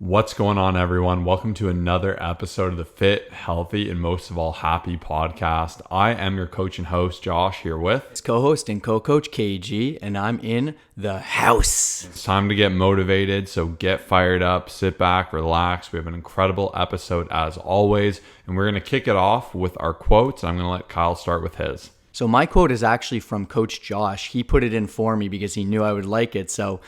What's going on, everyone? Welcome to another episode of the Fit, Healthy, and most of all, Happy podcast. I am your coach and host, Josh, here with It's co-host and co-coach KG, and I'm in the house. It's time to get motivated, so get fired up, sit back, relax. We have an incredible episode as always, and we're going to kick it off with our quotes. I'm going to let Kyle start with his. So my quote is actually from Coach Josh. He put it in for me because he knew I would like it. So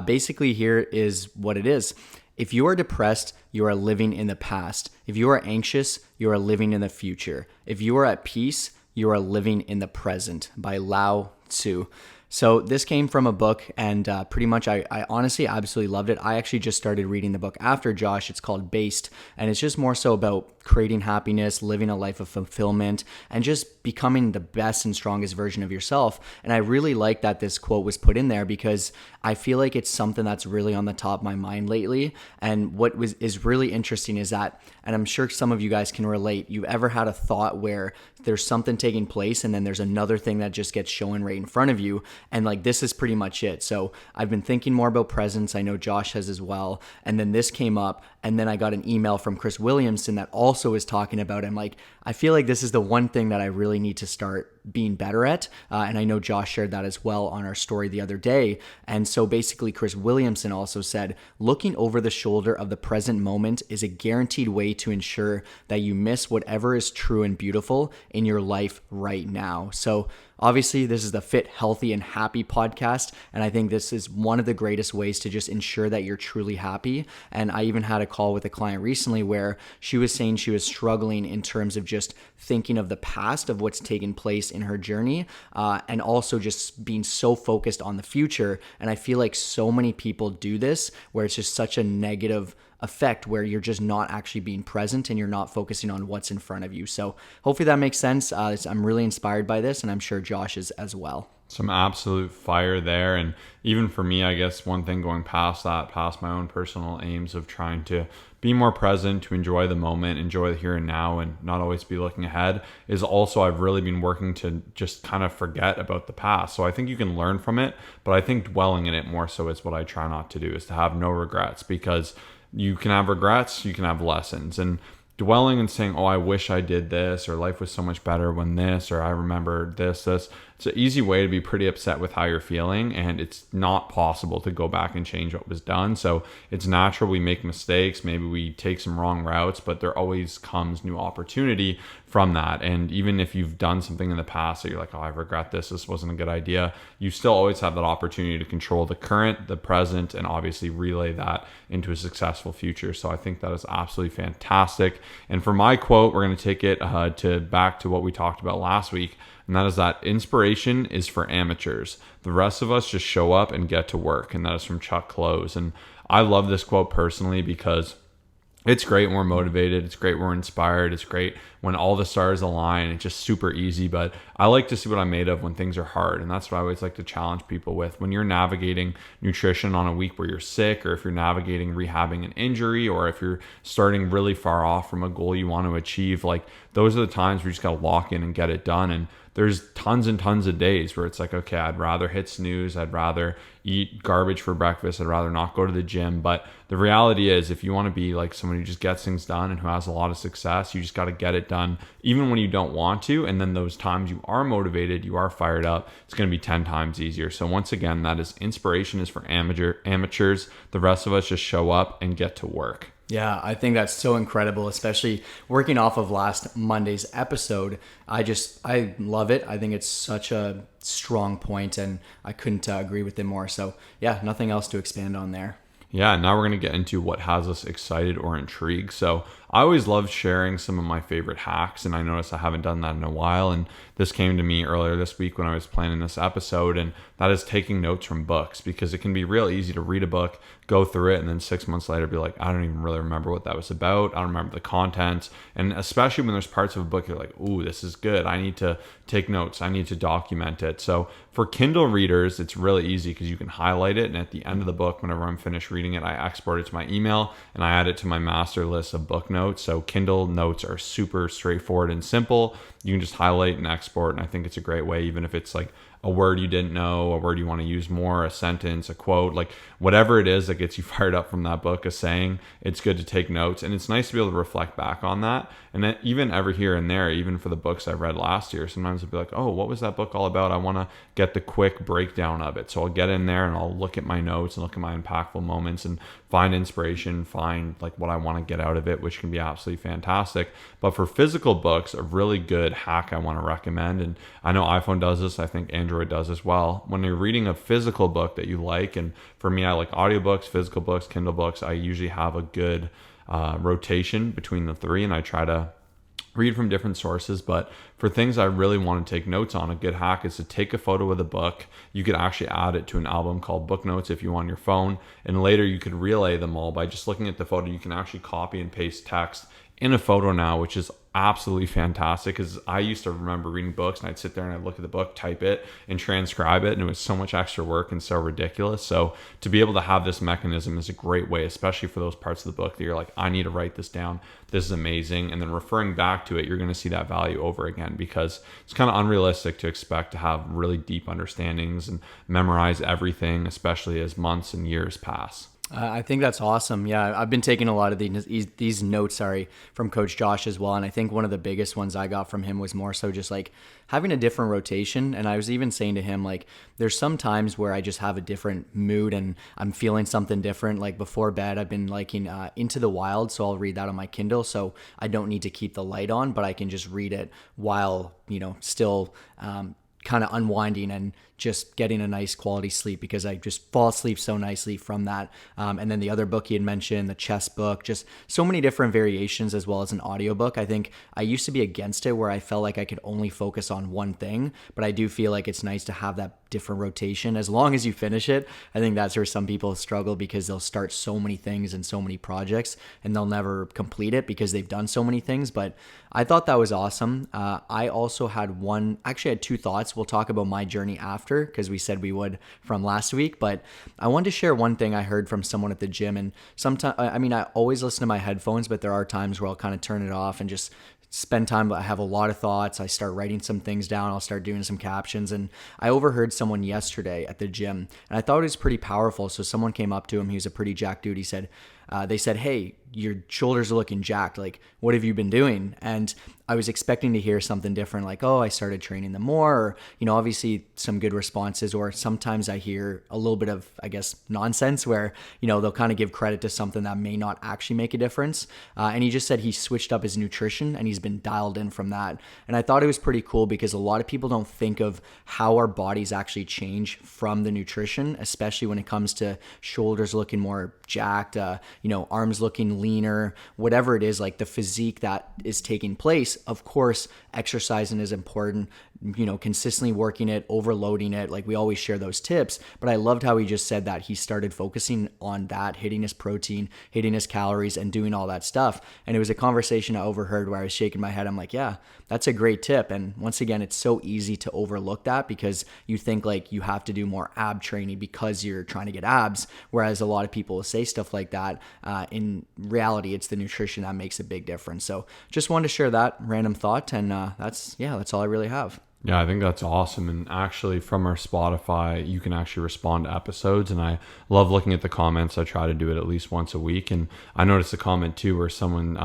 basically here is what it is. If you are depressed, you are living in the past. If you are anxious, you are living in the future. If you are at peace, you are living in the present, by Lao Tzu. So this came from a book, and pretty much I honestly absolutely loved it. I actually just started reading the book after Josh. It's called Based, and it's just more so about creating happiness, living a life of fulfillment, and just becoming the best and strongest version of yourself. And I really like that this quote was put in there because I feel like it's something that's really on the top of my mind lately. And what is really interesting is that, and I'm sure some of you guys can relate, you've ever had a thought where there's something taking place and then there's another thing that just gets shown right in front of you. And like, this is pretty much it. So I've been thinking more about presence. I know Josh has as well. And then this came up, and then I got an email from Chris Williamson that also is talking about it. I'm like, I feel like this is the one thing that I really need to start being better at. And I know Josh shared that as well on our story the other day. And so basically Chris Williamson also said, looking over the shoulder of the present moment is a guaranteed way to ensure that you miss whatever is true and beautiful in your life right now. So obviously, this is the Fit, Healthy, and Happy podcast, and I think this is one of the greatest ways to just ensure that you're truly happy. And I even had a call with a client recently where she was saying she was struggling in terms of just thinking of the past, of what's taken place in her journey, and also just being so focused on the future. And I feel like so many people do this, where it's just such a negative effect where you're just not actually being present and you're not focusing on what's in front of you. So hopefully that makes sense. I'm really inspired by this, and I'm sure Josh is as well. Some absolute fire there. And even for me, I guess one thing going past that, past my own personal aims of trying to be more present, to enjoy the moment, enjoy the here and now, and not always be looking ahead, is also I've really been working to just kind of forget about the past. So I think you can learn from it, but I think dwelling in it more so is what I try not to do, is to have no regrets, because you can have regrets, you can have lessons. And dwelling and saying, oh, I wish I did this, or life was so much better when this, or I remember this, it's an easy way to be pretty upset with how you're feeling, and it's not possible to go back and change what was done. So it's natural we make mistakes, maybe we take some wrong routes, but there always comes new opportunity from that. And even if you've done something in the past that you're like, oh, I regret this wasn't a good idea, you still always have that opportunity to control the current, the present, and obviously relay that into a successful future. So I think that is absolutely fantastic. And for my quote, we're going to take it back to what we talked about last week, and that is that inspiration is for amateurs. The rest of us just show up and get to work. And that is from Chuck Close. And I love this quote personally because it's great when we're motivated. It's great when we're inspired. It's great when all the stars align. It's just super easy. But I like to see what I'm made of when things are hard. And that's what I always like to challenge people with. When you're navigating nutrition on a week where you're sick, or if you're navigating rehabbing an injury, or if you're starting really far off from a goal you want to achieve, like those are the times where you just got to lock in and get it done. And there's tons and tons of days where it's like, okay, I'd rather hit snooze. I'd rather eat garbage for breakfast. I'd rather not go to the gym. But the reality is, if you want to be like someone who just gets things done and who has a lot of success, you just got to get it done even when you don't want to. And then those times you are motivated, you are fired up, it's going to be 10 times easier. So once again, that is inspiration is for amateurs. The rest of us just show up and get to work. Yeah, I think that's so incredible, especially working off of last Monday's episode. I love it. I think it's such a strong point, and I couldn't agree with it more. So yeah, nothing else to expand on there. Yeah, now we're going to get into what has us excited or intrigued. So I always love sharing some of my favorite hacks, and I noticed I haven't done that in a while. And this came to me earlier this week when I was planning this episode, and that is taking notes from books, because it can be real easy to read a book, go through it, and then 6 months later be like, I don't even really remember what that was about. I don't remember the contents. And especially when there's parts of a book you're like, ooh, this is good. I need to take notes. I need to document it. So for Kindle readers, it's really easy because you can highlight it, and at the end of the book, whenever I'm finished reading it, I export it to my email and I add it to my master list of book notes. So Kindle notes are super straightforward and simple. You can just highlight and export, and I think it's a great way, even if it's like a word you didn't know, a word you want to use more, a sentence, a quote, like whatever it is that gets you fired up from that book, a saying, it's good to take notes. And it's nice to be able to reflect back on that. And then even every here and there, even for the books I read last year, sometimes I'll be like, oh, what was that book all about? I want to get the quick breakdown of it. So I'll get in there and I'll look at my notes and look at my impactful moments and find inspiration, find like what I want to get out of it, which can be absolutely fantastic. But for physical books, a really good hack I want to recommend, and I know iPhone does this, I think Android does as well. When you're reading a physical book that you like, and for me, I like audiobooks, physical books, Kindle books, I usually have a good rotation between the three, and I try to read from different sources. But for things I really want to take notes on, a good hack is to take a photo of the book. You could actually add it to an album called Book Notes if you want on your phone, and later you could relay them all by just looking at the photo. You can actually copy and paste text in a photo now, which is absolutely fantastic, because I used to remember reading books and I'd sit there and I'd look at the book, type it and transcribe it, and it was so much extra work and so ridiculous. So to be able to have this mechanism is a great way, especially for those parts of the book that you're like, I need to write this down, this is amazing, and then referring back to it, you're going to see that value over again, because it's kind of unrealistic to expect to have really deep understandings and memorize everything, especially as months and years pass. I think that's awesome. Yeah, I've been taking a lot of these notes, from Coach Josh as well. And I think one of the biggest ones I got from him was more so just like having a different rotation. And I was even saying to him, like, there's some times where I just have a different mood and I'm feeling something different. Like before bed, I've been liking Into the Wild. So I'll read that on my Kindle. So I don't need to keep the light on, but I can just read it while, still kind of unwinding and just getting a nice quality sleep, because I just fall asleep so nicely from that. And then the other book he had mentioned, the chess book, just so many different variations, as well as an audiobook. I think I used to be against it, where I felt like I could only focus on one thing, but I do feel like it's nice to have that different rotation as long as you finish it. I think that's where some people struggle, because they'll start so many things and so many projects and they'll never complete it because they've done so many things. But I thought that was awesome. I also had two thoughts. We'll talk about my journey after, because we said we would, from last week. But I wanted to share one thing I heard from someone at the gym. And sometimes, I always listen to my headphones, but there are times where I'll kind of turn it off and just spend time. I have a lot of thoughts. I start writing some things down. I'll start doing some captions. And I overheard someone yesterday at the gym, and I thought it was pretty powerful. So someone came up to him. He was a pretty jacked dude. He said, they said, "Hey, your shoulders are looking jacked. Like, what have you been doing?" And I was expecting to hear something different, like, "Oh, I started training them more," or, obviously some good responses. Or sometimes I hear a little bit of, nonsense where, they'll kind of give credit to something that may not actually make a difference. And he just said he switched up his nutrition and he's been dialed in from that. And I thought it was pretty cool, because a lot of people don't think of how our bodies actually change from the nutrition, especially when it comes to shoulders looking more jacked, arms looking leaner, whatever it is, like the physique that is taking place. Of course, exercising is important, consistently working it, overloading it. Like, we always share those tips, but I loved how he just said that he started focusing on that, hitting his protein, hitting his calories, and doing all that stuff. And it was a conversation I overheard where I was shaking my head. I'm like, yeah, that's a great tip. And once again, it's so easy to overlook that, because you think like you have to do more ab training because you're trying to get abs. Whereas a lot of people will say stuff like that. In reality, it's the nutrition that makes a big difference. So just wanted to share that random thought. And that's all I really have. Yeah, I think that's awesome. And actually, from our Spotify, you can actually respond to episodes. And I love looking at the comments. I try to do it at least once a week. And I noticed a comment too where someone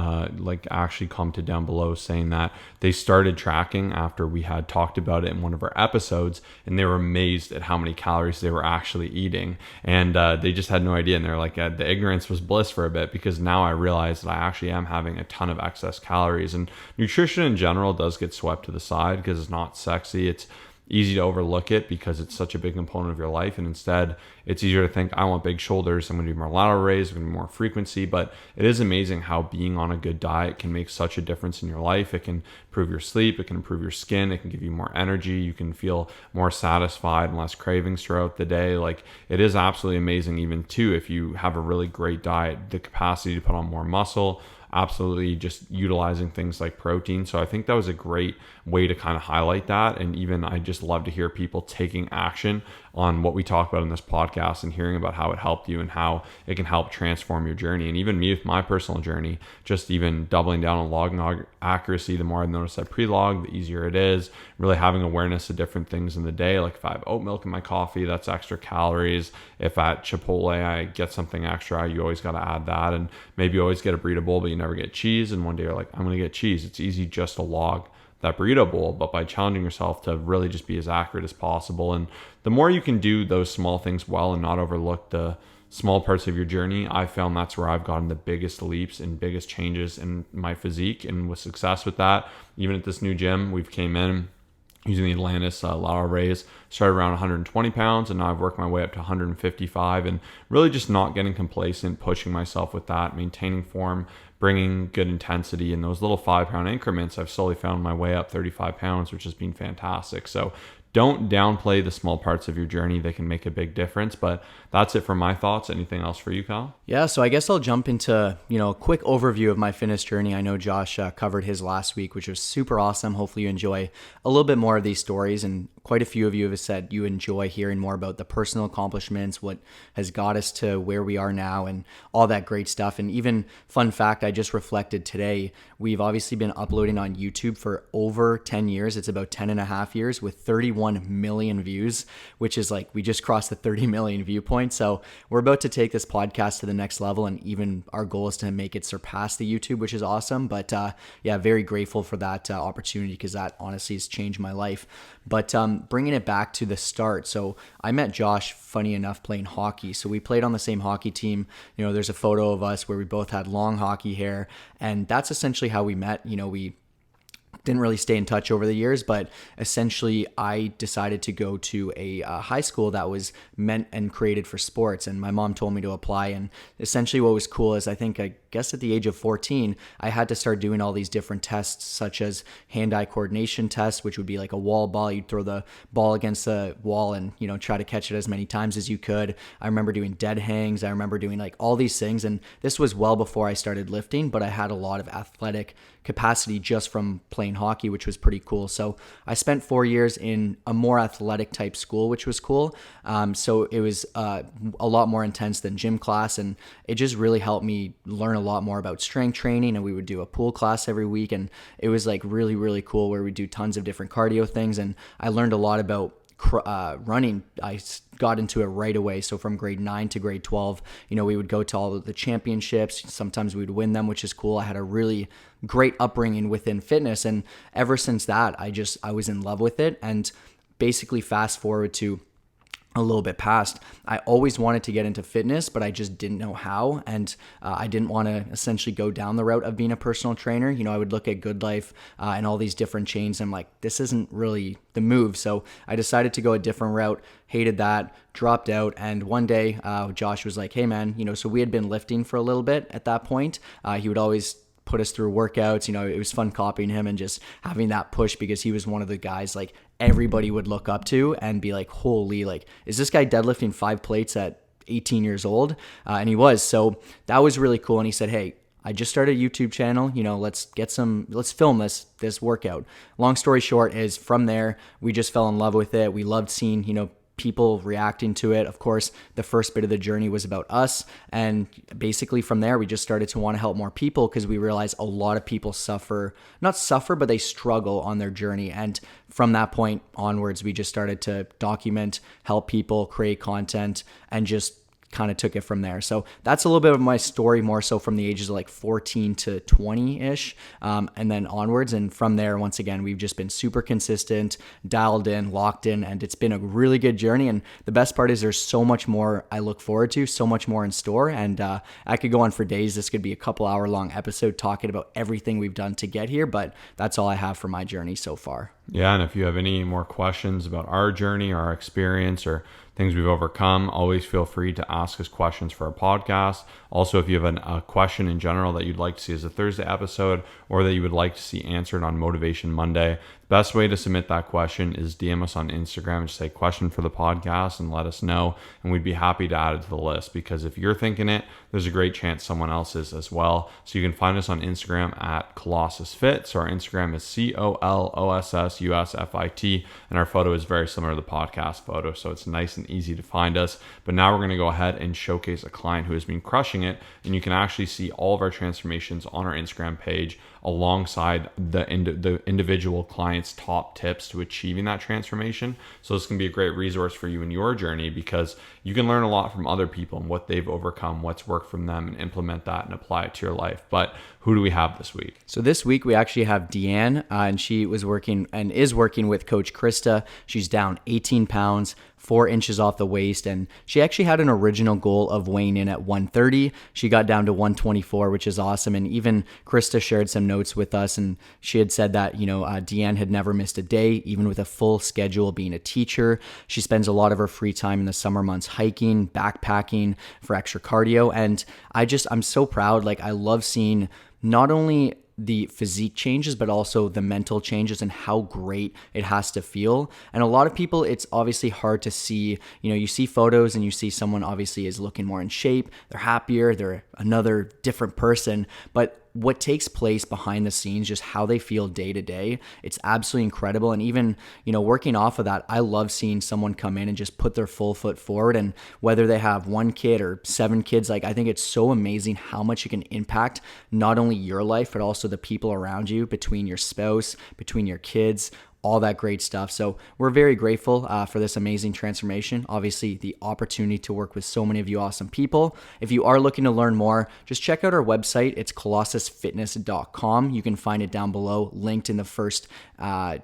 actually commented down below saying that they started tracking after we had talked about it in one of our episodes, and they were amazed at how many calories they were actually eating. And they just had no idea. And they're like, the ignorance was bliss for a bit, because now I realize that I actually am having a ton of excess calories. And nutrition in general does get swept to the side because it's not sexy. It's easy to overlook it because it's such a big component of your life, and instead it's easier to think, I want big shoulders, I'm going to do more lateral raise, I'm going to do more frequency. But it is amazing how being on a good diet can make such a difference in your life. It can improve your sleep, it can improve your skin, it can give you more energy, you can feel more satisfied and less cravings throughout the day. Like, it is absolutely amazing. Even too, if you have a really great diet, the capacity to put on more muscle, absolutely just utilizing things like protein. So I think that was a great way to kind of highlight that. And even I just love to hear people taking action on what we talk about in this podcast and hearing about how it helped you and how it can help transform your journey. And even me with my personal journey, just even doubling down on logging accuracy, the more I notice I pre-log, the easier it is. Really having awareness of different things in the day. Like if I have oat milk in my coffee, that's extra calories. If at Chipotle I get something extra, you always got to add that. And maybe you always get a burrito bowl, but you never get cheese. And one day you're like, I'm going to get cheese. It's easy just to log that burrito bowl, but by challenging yourself to really just be as accurate as possible. And the more you can do those small things well and not overlook the small parts of your journey, I found that's where I've gotten the biggest leaps and biggest changes in my physique, and with success with that. Even at this new gym, we've came in using the Atlantis lateral raise, started around 120 pounds, and now I've worked my way up to 155, and really just not getting complacent, pushing myself with that, maintaining form, bringing good intensity in those little 5-pound increments. I've slowly found my way up 35 pounds, which has been fantastic. So don't downplay the small parts of your journey. They can make a big difference. But that's it for my thoughts. Anything else for you, Kyle? Yeah, so I guess I'll jump into, a quick overview of my fitness journey. I know Josh covered his last week, which was super awesome. Hopefully you enjoy a little bit more of these stories, and quite a few of you have said you enjoy hearing more about the personal accomplishments, what has got us to where we are now, and all that great stuff. And even fun fact, I just reflected today, we've obviously been uploading on YouTube for over 10 years. It's about 10 and a half years with 31 million views, which is like, we just crossed the 30 million viewpoint. So we're about to take this podcast to the next level, and even our goal is to make it surpass the YouTube, which is awesome. But yeah, very grateful for that opportunity, because that honestly has changed my life. But bringing it back to the start. So I met Josh, funny enough, playing hockey. So we played on the same hockey team. There's a photo of us where we both had long hockey hair, and that's essentially how we met. We didn't really stay in touch over the years, but essentially I decided to go to a high school that was meant and created for sports, and my mom told me to apply. And essentially what was cool is, I guess at the age of 14, I had to start doing all these different tests, such as hand-eye coordination tests, which would be like a wall ball. You'd throw the ball against the wall and, try to catch it as many times as you could. I remember doing dead hangs. I remember doing like all these things. And this was well before I started lifting, but I had a lot of athletic capacity just from playing hockey, which was pretty cool. So I spent 4 years in a more athletic type school, which was cool. So it was a lot more intense than gym class, and it just really helped me learn a lot more about strength training. And we would do a pool class every week, and it was like really, really cool, where we do tons of different cardio things. And I learned a lot about running. I got into it right away. So from grade 9 to grade 12, we would go to all of the championships. Sometimes we'd win them, which is cool. I had a really great upbringing within fitness, and ever since that, I was in love with it. And basically fast forward to a little bit past, I always wanted to get into fitness, but I just didn't know how. And I didn't want to essentially go down the route of being a personal trainer. I would look at Good Life and all these different chains. And I'm like, this isn't really the move. So I decided to go a different route, hated that, dropped out. And one day Josh was like, hey man, so we had been lifting for a little bit at that point. He would always put us through workouts. It was fun copying him and just having that push, because he was one of the guys like everybody would look up to and be like, holy, like, is this guy deadlifting 5 plates at 18 years old? And he was. So that was really cool. And he said, hey, I just started a YouTube channel, let's film this workout. Long story short is, from there, we just fell in love with it. We loved seeing, people reacting to it. Of course, the first bit of the journey was about us. And basically from there, we just started to want to help more people, because we realized a lot of people not suffer, but they struggle on their journey. And from that point onwards, we just started to document, help people, create content, and just kind of took it from there. So that's a little bit of my story, more so from the ages of like 14 to 20-ish, and then onwards. And from there, once again, we've just been super consistent, dialed in, locked in, and it's been a really good journey. And the best part is there's so much more I look forward to, so much more in store. And I could go on for days. This could be a couple hour long episode talking about everything we've done to get here, but that's all I have for my journey so far. Yeah, and if you have any more questions about our journey, our experience, or things we've overcome, always feel free to ask us questions for our podcast. Also, if you have a question in general that you'd like to see as a Thursday episode, or that you would like to see answered on Motivation Monday, the best way to submit that question is DM us on Instagram and just say question for the podcast and let us know. And we'd be happy to add it to the list, because if you're thinking it, there's a great chance someone else is as well. So you can find us on Instagram at Colossus Fit. So our Instagram is COLOSSUSFIT, and our photo is very similar to the podcast photo. So it's nice and easy to find us. But now we're going to go ahead and showcase a client who has been crushing it. And you can actually see all of our transformations on our Instagram page alongside the individual client's top tips to achieving that transformation. So this can be a great resource for you in your journey, because you can learn a lot from other people and what they've overcome, what's worked from them, and implement that and apply it to your life. But who do we have this week? So this week we actually have Deanne, and she was working and is working with Coach Krista. She's down 18 pounds, 4 inches off the waist, and she actually had an original goal of weighing in at 130. She got down to 124, which is awesome. And even Krista shared some notes with us, and she had said that, Deanne had never missed a day, even with a full schedule being a teacher. She spends a lot of her free time in the summer months hiking, backpacking for extra cardio. And I'm so proud. Like, I love seeing not only the physique changes, but also the mental changes and how great it has to feel. And a lot of people, it's obviously hard to see, you see photos and you see someone obviously is looking more in shape, they're happier, they're another different person, but what takes place behind the scenes, just how they feel day to day, it's absolutely incredible. And even, working off of that, I love seeing someone come in and just put their full foot forward. And whether they have 1 kid or 7 kids, like, I think it's so amazing how much you can impact not only your life, but also the people around you, between your spouse, between your kids, all that great stuff. So we're very grateful for this amazing transformation. Obviously, the opportunity to work with so many of you awesome people. If you are looking to learn more, just check out our website. It's colossusfitness.com. You can find it down below, linked in the first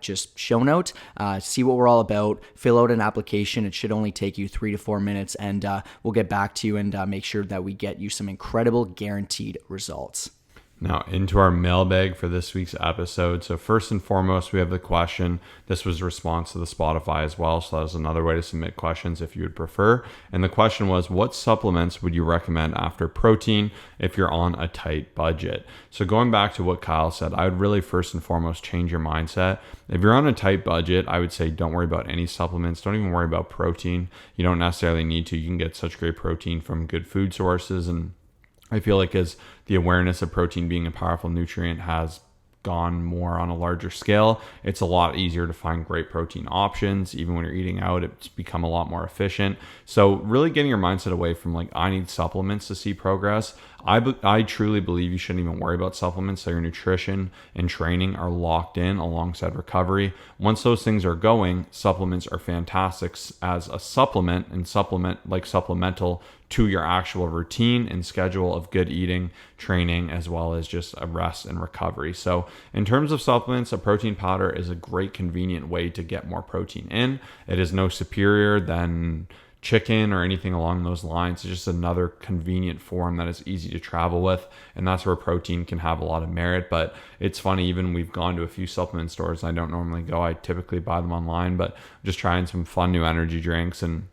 just show note. See what we're all about. Fill out an application. It should only take you 3 to 4 minutes, and we'll get back to you and make sure that we get you some incredible guaranteed results. Now into our mailbag for this week's episode. So first and foremost, we have the question. This was a response to the Spotify as well. So that was another way to submit questions if you would prefer. And the question was, what supplements would you recommend after protein if you're on a tight budget? So going back to what Kyle said, I would really first and foremost change your mindset. If you're on a tight budget, I would say don't worry about any supplements. Don't even worry about protein. You don't necessarily need to. You can get such great protein from good food sources. And I feel like as the awareness of protein being a powerful nutrient has gone more on a larger scale, it's a lot easier to find great protein options. Even when you're eating out, it's become a lot more efficient. So really getting your mindset away from like, I need supplements to see progress. I truly believe you shouldn't even worry about supplements. So your nutrition and training are locked in alongside recovery. Once those things are going, supplements are fantastic as a supplement and supplemental to your actual routine and schedule of good eating, training, as well as just a rest and recovery. So in terms of supplements, a protein powder is a great convenient way to get more protein in. It is no superior than chicken or anything along those lines. It's just another convenient form that is easy to travel with, and that's where protein can have a lot of merit. But it's funny, even we've gone to a few supplement stores. I don't normally go. I typically buy them online, but I'm just trying some fun new energy drinks, and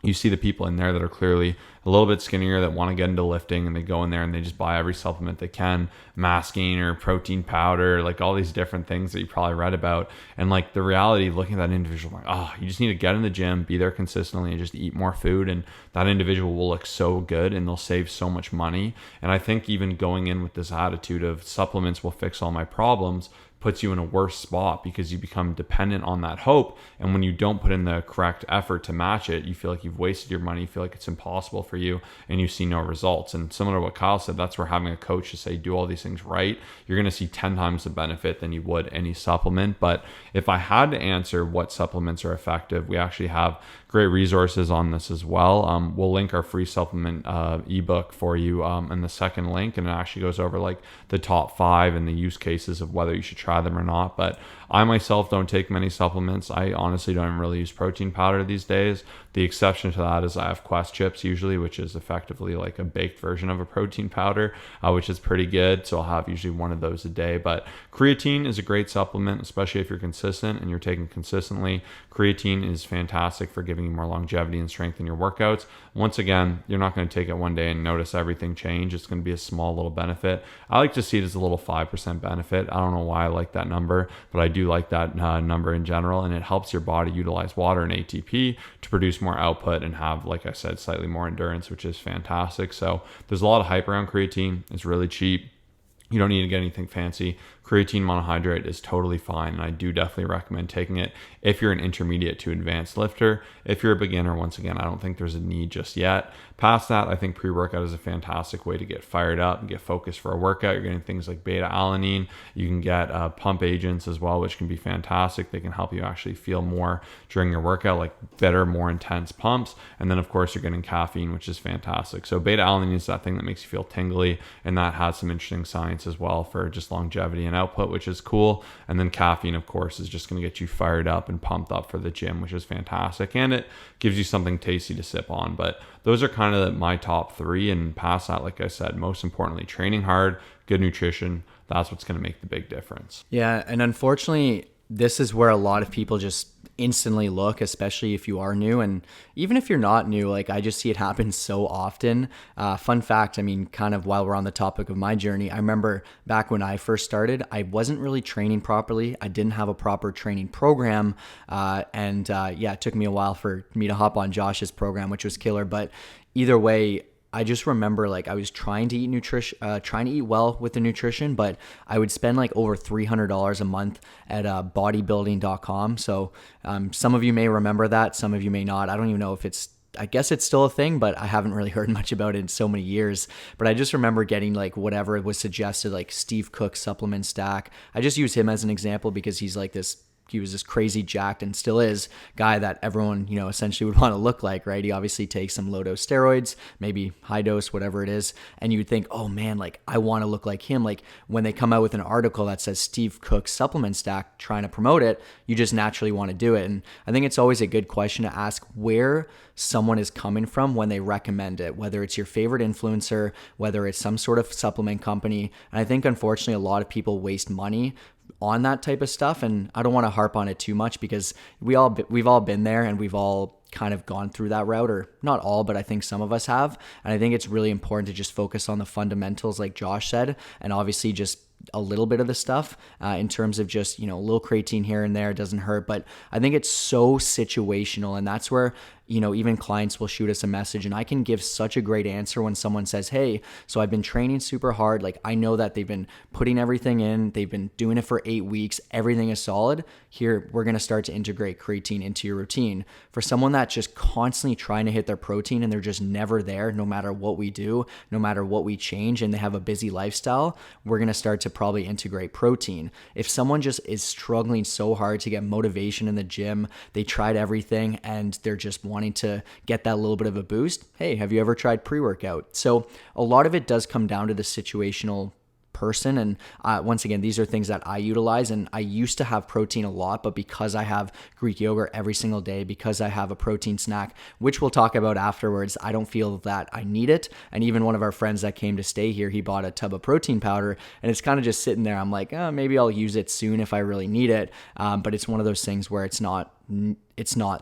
you see the people in there that are clearly a little bit skinnier that want to get into lifting, and they go in there and they just buy every supplement they can, masking or protein powder, like all these different things that you probably read about. And like the reality, looking at that individual, like, you just need to get in the gym, be there consistently, and just eat more food. And that individual will look so good and they'll save so much money. And I think even going in with this attitude of supplements will fix all my problems puts you in a worse spot, because you become dependent on that hope. And when you don't put in the correct effort to match it, you feel like you've wasted your money, you feel like it's impossible for you, and you see no results. And similar to what Kyle said, that's where having a coach to say, do all these things right, you're going to see 10 times the benefit than you would any supplement. But if I had to answer what supplements are effective, we actually have great resources on this as well. We'll link our free supplement ebook for you in the second link, and it actually goes over like the top 5 and the use cases of whether you should try them or not. But I myself don't take many supplements. I honestly don't really use protein powder these days. The exception to that is I have Quest chips usually, which is effectively like a baked version of a protein powder, which is pretty good. So I'll have usually one of those a day. But creatine is a great supplement, especially if you're consistent and you're taking consistently. Creatine is fantastic for giving you more longevity and strength in your workouts. Once again, you're not going to take it one day and notice everything change. It's going to be a small little benefit. I like to see it as a little 5% benefit. I don't know why I like like that number, but I do like that number in general, and it helps your body utilize water and ATP to produce more output and have, like I said, slightly more endurance, which is fantastic. So there's a lot of hype around creatine. It's really cheap. You don't need to get anything fancy. Creatine monohydrate is totally fine, and I do definitely recommend taking it if you're an intermediate to advanced lifter. If you're a beginner, once again, I don't think there's a need just yet. Past that, I think pre-workout is a fantastic way to get fired up and get focused for a workout. You're getting things like beta-alanine. You can get pump agents as well, which can be fantastic. They can help you actually feel more during your workout, like better, more intense pumps. And then, of course, you're getting caffeine, which is fantastic. So beta-alanine is that thing that makes you feel tingly, and that has some interesting science as well for just longevity and output, which is cool. And then caffeine, of course, is just going to get you fired up and pumped up for the gym, which is fantastic. And it gives you something tasty to sip on. But those are kind of my top three. And past that, like I said, most importantly, training hard, good nutrition. That's what's going to make the big difference. Yeah. And unfortunately, this is where a lot of people just instantly look, especially if you are new. And even if you're not new, like I just see it happen so often. Fun fact, I mean, kind of while we're on the topic of my journey, I remember back when I first started, I wasn't really training properly. I didn't have a proper training program. It took me a while for me to hop on Josh's program, which was killer. But either way, I just remember like I was trying to eat well with the nutrition, but I would spend like over $300 a month at bodybuilding.com. So some of you may remember that, some of you may not. I don't even know if I guess it's still a thing, but I haven't really heard much about it in so many years. But I just remember getting like whatever was suggested, like Steve Cook supplement stack. I just use him as an example because he was this crazy jacked and still is guy that everyone, essentially would want to look like, right? He obviously takes some low dose steroids, maybe high dose, whatever it is. And you would think, oh man, like I want to look like him. Like when they come out with an article that says Steve Cook supplement stack trying to promote it, you just naturally want to do it. And I think it's always a good question to ask where someone is coming from when they recommend it, whether it's your favorite influencer, whether it's some sort of supplement company. And I think unfortunately, a lot of people waste money on that type of stuff. And I don't want to harp on it too much because we've all been there and we've all kind of gone through that route, or not all, but I think some of us have. And I think it's really important to just focus on the fundamentals, like Josh said, and obviously just a little bit of the stuff in terms of just, a little creatine here and there doesn't hurt. But I think it's so situational, and that's where, even clients will shoot us a message and I can give such a great answer when someone says, hey, so I've been training super hard. Like I know that they've been putting everything in, they've been doing it for 8 weeks. Everything is solid. Here, we're going to start to integrate creatine into your routine. For someone that's just constantly trying to hit their protein and they're just never there, no matter what we do, no matter what we change, and they have a busy lifestyle, we're going to start to probably integrate protein. If someone just is struggling so hard to get motivation in the gym, they tried everything and they're just wanting to get that little bit of a boost, hey, have you ever tried pre-workout? So a lot of it does come down to the situational person. And once again, these are things that I utilize, and I used to have protein a lot, but because I have Greek yogurt every single day, because I have a protein snack, which we'll talk about afterwards, I don't feel that I need it. And even one of our friends that came to stay here, he bought a tub of protein powder and it's kind of just sitting there. I'm like, maybe I'll use it soon if I really need it. But it's one of those things where it's not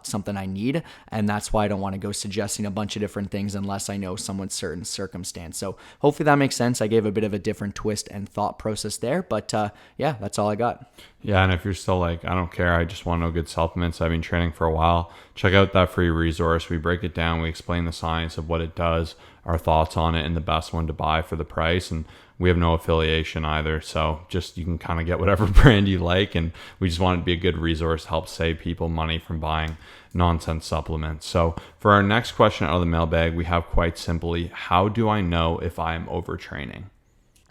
something I need. And that's why I don't want to go suggesting a bunch of different things unless I know someone's certain circumstance. So hopefully that makes sense. I gave a bit of a different twist and thought process there, but that's all I got. Yeah, and if you're still like, I don't care, I just want to know good supplements, I've been training for a while, check out that free resource. We break it down, we explain the science of what it does, our thoughts on it, and the best one to buy for the price. And we have no affiliation either, so just you can kind of get whatever brand you like, and we just want it to be a good resource to help save people money from buying nonsense supplements. So for our next question out of the mailbag, we have quite simply, how do I know if I am overtraining?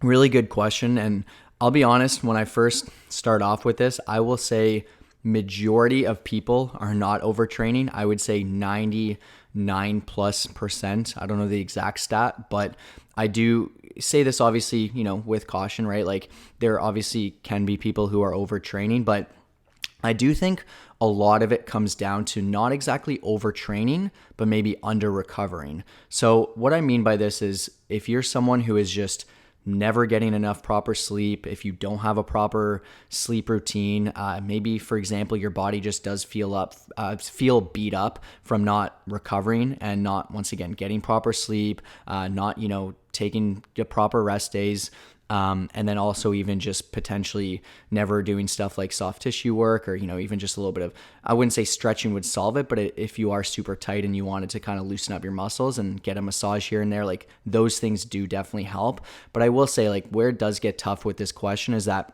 Really good question. And I'll be honest, when I first start off with this, I will say majority of people are not overtraining. I would say 99+%. I don't know the exact stat, but I do say this obviously, with caution, right? Like there obviously can be people who are overtraining, but I do think a lot of it comes down to not exactly overtraining, but maybe under recovering. So what I mean by this is if you're someone who is just never getting enough proper sleep, if you don't have a proper sleep routine, maybe for example, your body just does feel beat up from not recovering and not, once again, getting proper sleep, not, taking the proper rest days. And then also even just potentially never doing stuff like soft tissue work, or, even just a little bit of, I wouldn't say stretching would solve it, but if you are super tight and you wanted to kind of loosen up your muscles and get a massage here and there, like those things do definitely help. But I will say, like, where it does get tough with this question is that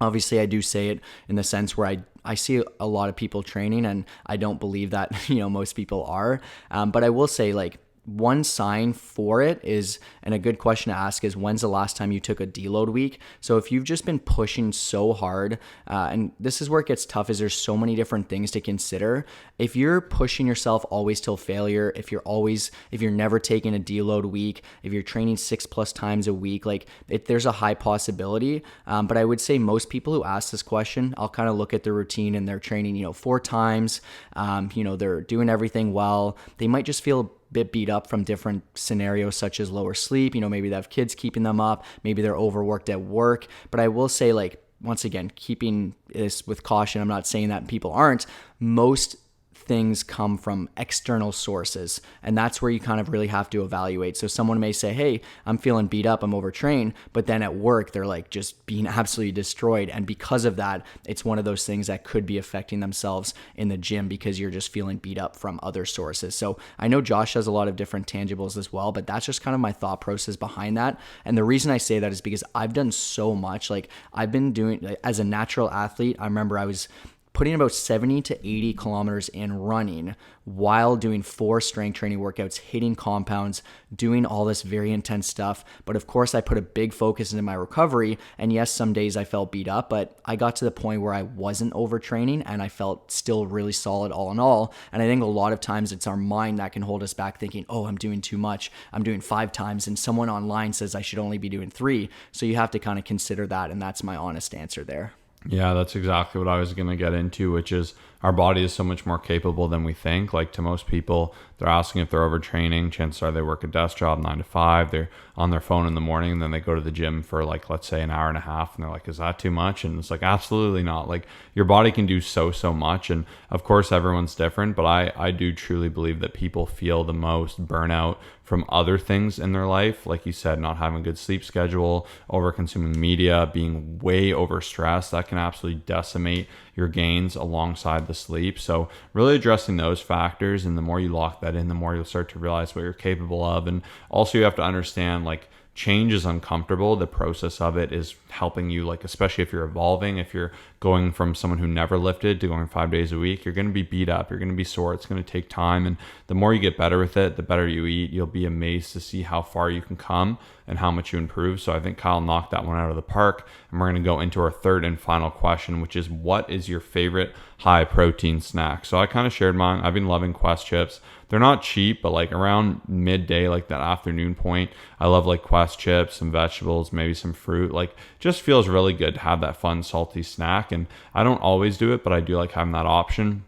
obviously I do say it in the sense where I see a lot of people training, and I don't believe that, most people are. But I will say, like, one sign for it is, and a good question to ask is, when's the last time you took a deload week? So if you've just been pushing so hard, and this is where it gets tough, is there's so many different things to consider. If you're pushing yourself always till failure, if you're never taking a deload week, if you're training 6+ times a week, like there's a high possibility. But I would say most people who ask this question, I'll kind of look at their routine and they're training, 4 times, they're doing everything well. They might just feel bit beat up from different scenarios such as lower sleep, maybe they have kids keeping them up, maybe they're overworked at work. But I will say, like, once again, keeping this with caution, I'm not saying that people aren't. Most things come from external sources, and that's where you kind of really have to evaluate. So someone may say, hey, I'm feeling beat up, I'm overtrained, but then at work they're like just being absolutely destroyed, and because of that, it's one of those things that could be affecting themselves in the gym because you're just feeling beat up from other sources. So I know Josh has a lot of different tangibles as well, but that's just kind of my thought process behind that. And the reason I say that is because I've done so much. Like, I've been doing, as a natural athlete, I remember I was putting about 70 to 80 kilometers in running while doing 4 strength training workouts, hitting compounds, doing all this very intense stuff. But of course, I put a big focus into my recovery. And yes, some days I felt beat up, but I got to the point where I wasn't overtraining and I felt still really solid all in all. And I think a lot of times it's our mind that can hold us back thinking, oh, I'm doing too much. I'm doing 5 times. And someone online says I should only be doing 3. So you have to kind of consider that. And that's my honest answer there. Yeah, that's exactly what I was going to get into, which is our body is so much more capable than we think. Like, to most people, they're asking if they're overtraining. Chances are they work a desk job 9 to 5. They're on their phone in the morning, and then they go to the gym for, like, let's say an hour and a half. And they're like, is that too much? And it's like, absolutely not. Like, your body can do so much. And of course, everyone's different. But I do truly believe that people feel the most burnout from other things in their life. Like you said, not having a good sleep schedule, over consuming media, being way overstressed. That can absolutely decimate your gains alongside the sleep. So really addressing those factors, and the more you lock that in, the more you'll start to realize what you're capable of. And also, you have to understand, like, change is uncomfortable. The process of it is helping you, like, especially if you're evolving, if you're going from someone who never lifted to going 5 days a week, you're going to be beat up, you're going to be sore, it's going to take time. And the more you get better with it, the better you eat, you'll be amazed to see how far you can come and how much you improve. So I think Kyle knocked that one out of the park. And we're going to go into our third and final question, which is, what is your favorite high protein snack? So I kind of shared mine. I've been loving Quest chips. They're not cheap, but like around midday, like that afternoon point, I love like Quest chips, some vegetables, maybe some fruit. Like, just feels really good to have that fun salty snack. And I don't always do it, but I do like having that option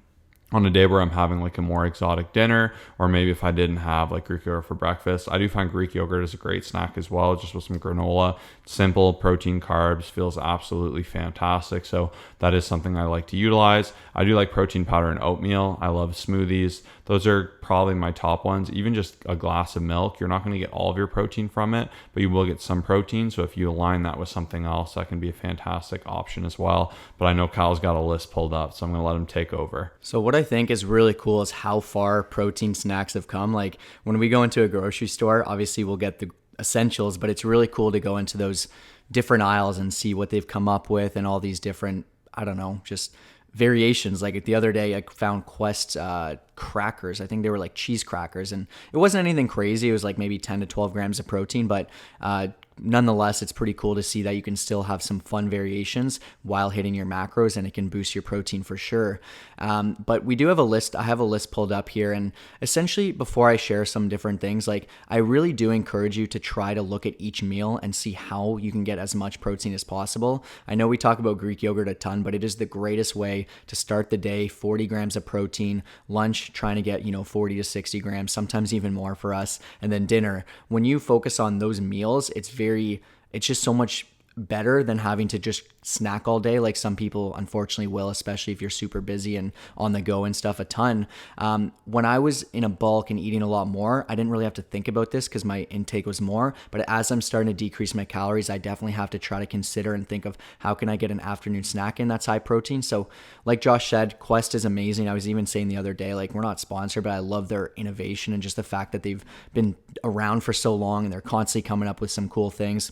on a day where I'm having like a more exotic dinner, or maybe if I didn't have like Greek yogurt for breakfast. I do find Greek yogurt is a great snack as well, just with some granola. Simple, protein, carbs, feels absolutely fantastic. So that is something I like to utilize. I do like protein powder and oatmeal. I love smoothies. Those are probably my top ones. Even just a glass of milk, you're not going to get all of your protein from it, but you will get some protein. So if you align that with something else, that can be a fantastic option as well. But I know Kyle's got a list pulled up, so I'm going to let him take over. So what I think is really cool is how far protein snacks have come. Like, when we go into a grocery store, obviously we'll get the essentials, but it's really cool to go into those different aisles and see what they've come up with and all these different, I don't know, just variations. Like the other day I found Quest crackers. I think they were like cheese crackers, and it wasn't anything crazy. It was like maybe 10 to 12 grams of protein, but nonetheless, it's pretty cool to see that you can still have some fun variations while hitting your macros, and it can boost your protein for sure. But we do have a list. I have a list pulled up here, and essentially before I share some different things, like, I really do encourage you to try to look at each meal and see how you can get as much protein as possible. I know we talk about Greek yogurt a ton, but it is the greatest way to start the day. 40 grams of protein, lunch trying to get 40 to 60 grams, sometimes even more for us, and then dinner. When you focus on those meals, it's just so much better than having to just snack all day like some people unfortunately will, especially if you're super busy and on the go and stuff a ton. When I was in a bulk and eating a lot more, I didn't really have to think about this because my intake was more. But as I'm starting to decrease my calories, I definitely have to try to consider and think of how can I get an afternoon snack in that's high protein. So like Josh said, Quest is amazing. I was even saying the other day, like, we're not sponsored, but I love their innovation and just the fact that they've been around for so long and they're constantly coming up with some cool things.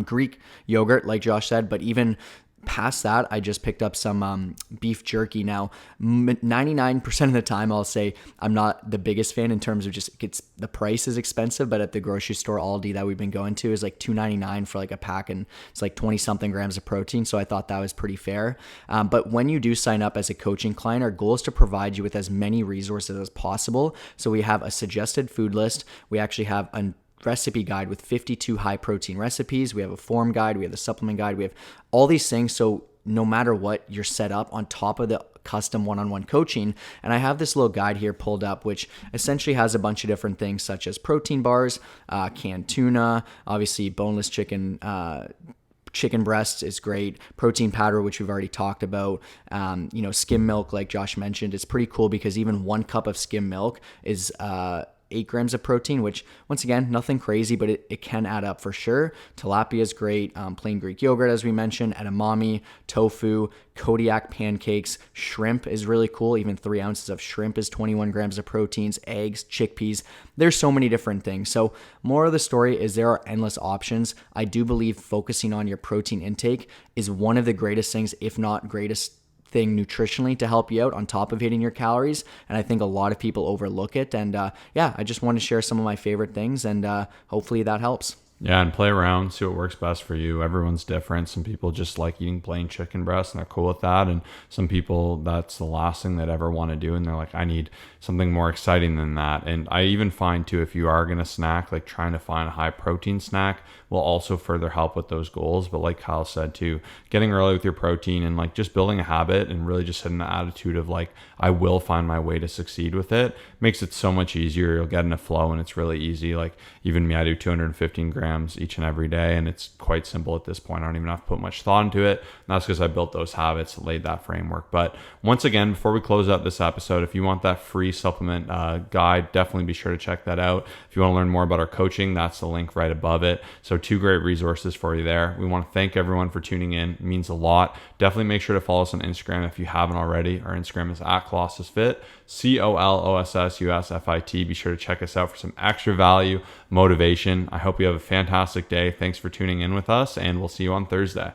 Greek yogurt, like Josh said, but even past that, I just picked up some beef jerky. Now, 99% of the time, I'll say I'm not the biggest fan in terms of just the price is expensive, but at the grocery store, Aldi that we've been going to is like $2.99 for like a pack, and it's like 20 something grams of protein. So I thought that was pretty fair. But when you do sign up as a coaching client, our goal is to provide you with as many resources as possible. So we have a suggested food list. We actually have a recipe guide with 52 high protein recipes. We have a form guide. We have the supplement guide. We have all these things. So no matter what, you're set up on top of the custom one-on-one coaching. And I have this little guide here pulled up, which essentially has a bunch of different things such as protein bars, canned tuna, obviously boneless chicken, chicken breasts is great. Protein powder, which we've already talked about. Skim milk, like Josh mentioned, is pretty cool because even 1 cup of skim milk is 8 grams of protein, which once again, nothing crazy, but it can add up for sure. Tilapia is great. Plain Greek yogurt, as we mentioned, edamame, tofu, Kodiak pancakes, shrimp is really cool. Even 3 ounces of shrimp is 21 grams of proteins, eggs, chickpeas. There's so many different things. So more of the story is there are endless options. I do believe focusing on your protein intake is one of the greatest things, if not greatest thing nutritionally to help you out on top of hitting your calories. And I think a lot of people overlook it. And I just want to share some of my favorite things, and hopefully that helps. Yeah, and play around, see what works best for you. Everyone's different. Some people just like eating plain chicken breast and they're cool with that. And some people, that's the last thing they'd ever want to do. And they're like, I need something more exciting than that. And I even find too, if you are going to snack, like trying to find a high protein snack will also further help with those goals. But like Kyle said too, getting early with your protein and like just building a habit and really just having the attitude of like, I will find my way to succeed with it makes it so much easier. You'll get in a flow and it's really easy. Like even me, I do 215 grams each and every day, and it's quite simple at this point. I don't even have to put much thought into it. And that's because I built those habits, laid that framework. But once again, before we close out this episode, if you want that free supplement guide, definitely be sure to check that out. If you want to learn more about our coaching, that's the link right above it. So 2 great resources for you there. We want to thank everyone for tuning in. It means a lot. Definitely make sure to follow us on Instagram if you haven't already. Our Instagram is @ColossusFit, COLOSSUSFIT. Be sure to check us out for some extra value, motivation. I hope you have a fantastic day. Thanks for tuning in with us, and we'll see you on Thursday.